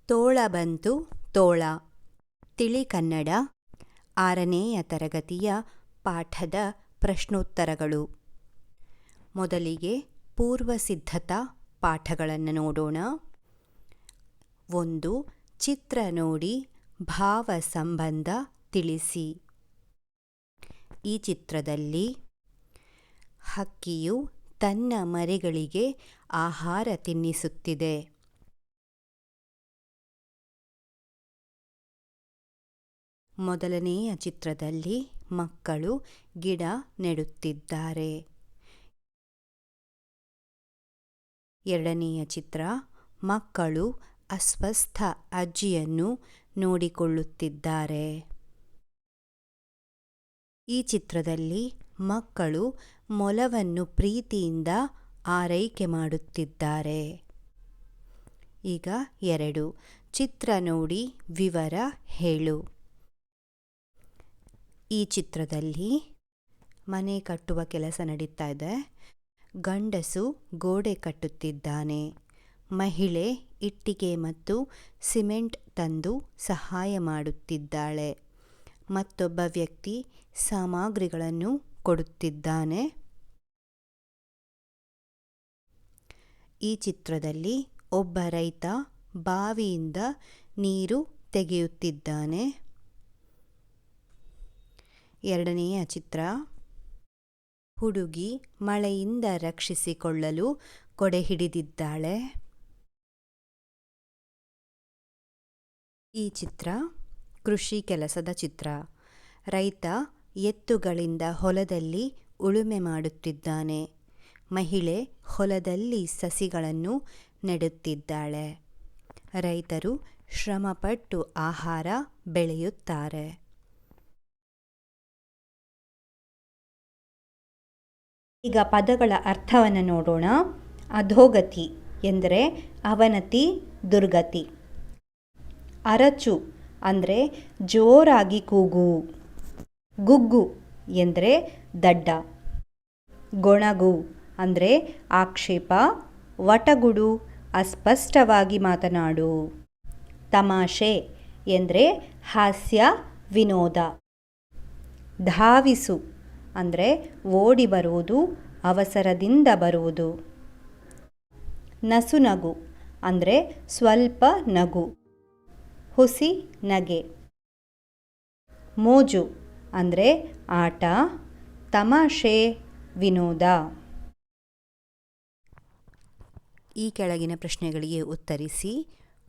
ತೋಳ ಬಂತು ತೋಳ ತಿಳಿ ಕನ್ನಡ 6ನೇಯ ತರಗತಿಯ ಪಾಠದ ಪ್ರಶ್ನೋತ್ತರಗಳು. ಮೊದಲಿಗೆ ಪೂರ್ವಸಿದ್ಧತಾ ಪಾಠಗಳನ್ನು ನೋಡೋಣ. 1. ಚಿತ್ರ ನೋಡಿ ಭಾವ ಸಂಬಂಧ ತಿಳಿಸಿ. ಈ ಚಿತ್ರದಲ್ಲಿ ಹಕ್ಕಿಯು ತನ್ನ ಮರಿಗಳಿಗೆ ಆಹಾರ ತಿನ್ನಿಸುತ್ತಿದೆ. ಮೊದಲನೆಯ ಚಿತ್ರದಲ್ಲಿ ಮಕ್ಕಳು ಗಿಡ ನೆಡುತ್ತಿದ್ದಾರೆ. ಎರಡನೆಯ ಚಿತ್ರ ಮಕ್ಕಳು ಅಸ್ವಸ್ಥ ಅಜ್ಜಿಯನ್ನು ನೋಡಿಕೊಳ್ಳುತ್ತಿದ್ದಾರೆ. ಈ ಚಿತ್ರದಲ್ಲಿ ಮಕ್ಕಳು ಮೊಲವನ್ನು ಪ್ರೀತಿಯಿಂದ ಆರೈಕೆ ಮಾಡುತ್ತಿದ್ದಾರೆ. ಈಗ 2. ಚಿತ್ರ ನೋಡಿ ವಿವರ ಹೇಳು. ಈ ಚಿತ್ರದಲ್ಲಿ ಮನೆ ಕಟ್ಟುವ ಕೆಲಸ ನಡೀತಾ ಇದೆ. ಗಂಡಸು ಗೋಡೆ ಕಟ್ಟುತ್ತಿದ್ದಾನೆ. ಮಹಿಳೆ ಇಟ್ಟಿಗೆ ಮತ್ತು ಸಿಮೆಂಟ್ ತಂದು ಸಹಾಯ ಮಾಡುತ್ತಿದ್ದಾಳೆ. ಮತ್ತೊಬ್ಬ ವ್ಯಕ್ತಿ ಸಾಮಗ್ರಿಗಳನ್ನು ಕೊಡುತ್ತಿದ್ದಾನೆ. ಈ ಚಿತ್ರದಲ್ಲಿ ಒಬ್ಬ ರೈತ ಬಾವಿಯಿಂದ ನೀರು ತೆಗೆಯುತ್ತಿದ್ದಾನೆ. ಎರಡನೆಯ ಚಿತ್ರ ಹುಡುಗಿ ಮಳೆಯಿಂದ ರಕ್ಷಿಸಿಕೊಳ್ಳಲು ಕೊಡೆ ಹಿಡಿದಿದ್ದಾಳೆ. ಈ ಚಿತ್ರ ಕೃಷಿ ಕೆಲಸದ ಚಿತ್ರ. ರೈತ ಎತ್ತುಗಳಿಂದ ಹೊಲದಲ್ಲಿ ಉಳುಮೆ ಮಾಡುತ್ತಿದ್ದಾನೆ. ಮಹಿಳೆ ಹೊಲದಲ್ಲಿ ಸಸಿಗಳನ್ನು ನೆಡುತ್ತಿದ್ದಾಳೆ. ರೈತರು ಶ್ರಮಪಟ್ಟು ಆಹಾರ ಬೆಳೆಯುತ್ತಾರೆ. ಈಗ ಪದಗಳ ಅರ್ಥವನ್ನು ನೋಡೋಣ. ಅಧೋಗತಿ ಎಂದರೆ ಅವನತಿ, ದುರ್ಗತಿ. ಅರಚು ಅಂದರೆ ಜೋರಾಗಿ ಕೂಗು. ಗುಗ್ಗು ಎಂದರೆ ದಡ್ಡ. ಗೊಣಗು ಅಂದರೆ ಆಕ್ಷೇಪ, ವಟಗುಡು, ಅಸ್ಪಷ್ಟವಾಗಿ ಮಾತನಾಡು. ತಮಾಷೆ ಎಂದರೆ ಹಾಸ್ಯ, ವಿನೋದ. ಧಾವಿಸು ಅಂದರೆ ಓಡಿ ಬರುವುದು, ಅವಸರದಿಂದ ಬರುವುದು. ನಸುನಗು ಅಂದರೆ ಸ್ವಲ್ಪ ನಗು, ಹುಸಿ ನಗೆ. ಮೋಜು ಅಂದರೆ ಆಟ, ತಮಾಷೆ, ವಿನೋದ. ಈ ಕೆಳಗಿನ ಪ್ರಶ್ನೆಗಳಿಗೆ ಉತ್ತರಿಸಿ.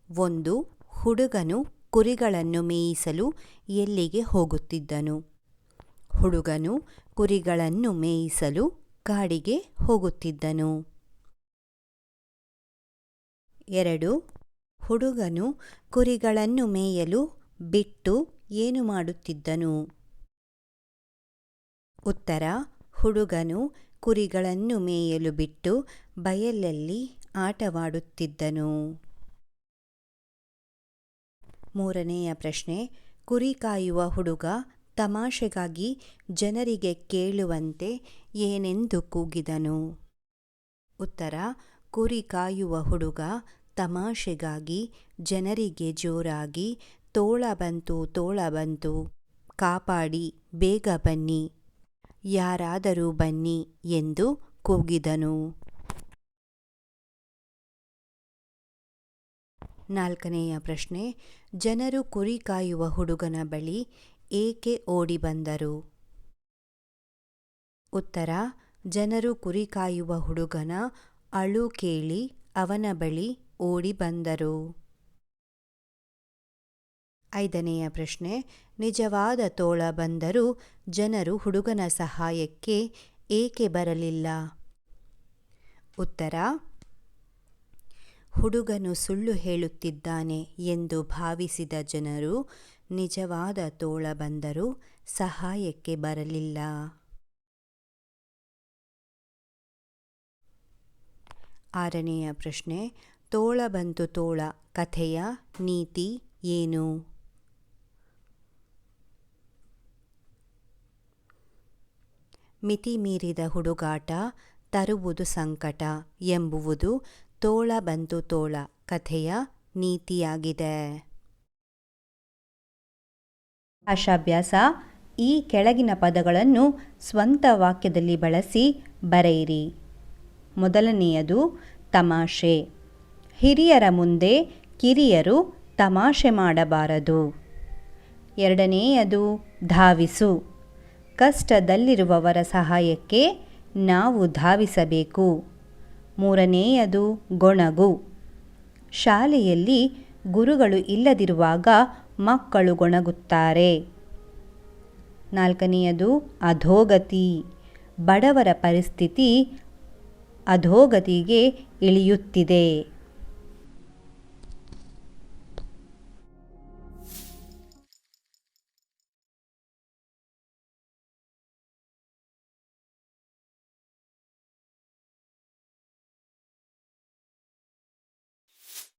1. ಹುಡುಗನು ಕುರಿಗಳನ್ನು ಮೇಯಿಸಲು ಎಲ್ಲಿಗೆ ಹೋಗುತ್ತಿದ್ದನು? ಹುಡುಗನು ಕುರಿಗಳನ್ನು ಮೇಯಿಸಲು ಕಾಡಿಗೆ ಹೋಗುತ್ತಿದ್ದನು. 2. ಹುಡುಗನು ಕುರಿಗಳನ್ನು ಮೇಯಲು ಬಿಟ್ಟು ಏನು ಮಾಡುತ್ತಿದ್ದನು? ಉತ್ತರ: ಹುಡುಗನು ಕುರಿಗಳನ್ನು ಮೇಯಲು ಬಿಟ್ಟು ಬಯಲಲ್ಲಿ ಆಟವಾಡುತ್ತಿದ್ದನು. 3ನೇಯ ಪ್ರಶ್ನೆ. ಕುರಿ ಕಾಯುವ ಹುಡುಗ ತಮಾಷೆಗಾಗಿ ಜನರಿಗೆ ಕೇಳುವಂತೆ ಏನೆಂದು ಕೂಗಿದನು? ಉತ್ತರ: ಕುರಿ ಕಾಯುವ ಹುಡುಗ ತಮಾಷೆಗಾಗಿ ಜನರಿಗೆ ಜೋರಾಗಿ ತೋಳ ಬಂತು ತೋಳ ಬಂತು, ಕಾಪಾಡಿ ಬೇಗ ಬನ್ನಿ, ಯಾರಾದರೂ ಬನ್ನಿ ಎಂದು ಕೂಗಿದನು. 4ನೇಯ ಪ್ರಶ್ನೆ. ಜನರು ಕುರಿ ಕಾಯುವ ಹುಡುಗನ ಬಳಿ ಏಕೆ ಓಡಿ ಬಂದರು? ಉತ್ತರ: ಜನರು ಕುರಿ ಕಾಯುವ ಹುಡುಗನ ಅಳು ಕೇಳಿ ಅವನ ಬಳಿ ಓಡಿ ಬಂದರು. 5ನೇಯ ಪ್ರಶ್ನೆ. ನಿಜವಾದ ತೋಳ ಬಂದರೂ ಜನರು ಹುಡುಗನ ಸಹಾಯಕ್ಕೆ ಏಕೆ ಬರಲಿಲ್ಲ? ಉತ್ತರ: ಹುಡುಗನು ಸುಳ್ಳು ಹೇಳುತ್ತಿದ್ದಾನೆ ಎಂದು ಭಾವಿಸಿದ ಜನರು ನಿಜವಾದ ತೋಳ ಬಂದರೂ ಸಹಾಯಕ್ಕೆ ಬರಲಿಲ್ಲ. 6ನೇಯ ಪ್ರಶ್ನೆ. ತೋಳ ಬಂತು ತೋಳ ಕಥೆಯ ನೀತಿ ಏನು? ಮಿತಿ ಮೀರಿದ ಹುಡುಗಾಟ ತರುವುದು ಸಂಕಟ ಎಂಬುವುದು ತೋಳ ಬಂತು ತೋಳ ಕಥೆಯ ನೀತಿಯಾಗಿದೆ. ಭಾಷಾಭ್ಯಾಸ. ಈ ಕೆಳಗಿನ ಪದಗಳನ್ನು ಸ್ವಂತ ವಾಕ್ಯದಲ್ಲಿ ಬಳಸಿ ಬರೆಯಿರಿ. ಮೊದಲನೆಯದು ತಮಾಷೆ. ಹಿರಿಯರ ಮುಂದೆ ಕಿರಿಯರು ತಮಾಷೆ ಮಾಡಬಾರದು. ಎರಡನೆಯದು ಧಾವಿಸು. ಕಷ್ಟದಲ್ಲಿರುವವರ ಸಹಾಯಕ್ಕೆ ನಾವು ಧಾವಿಸಬೇಕು. ಮೂರನೆಯದು ಗೊಣಗು. ಶಾಲೆಯಲ್ಲಿ ಗುರುಗಳು ಇಲ್ಲದಿರುವಾಗ ಮಕ್ಕಳು ಗೊಣಗುತ್ತಾರೆ. ನಾಲ್ಕನೆಯದು ಅಧೋಗತಿ. ಬಡವರ ಪರಿಸ್ಥಿತಿ ಅಧೋಗತಿಗೆ ಇಳಿಯುತ್ತಿದೆ.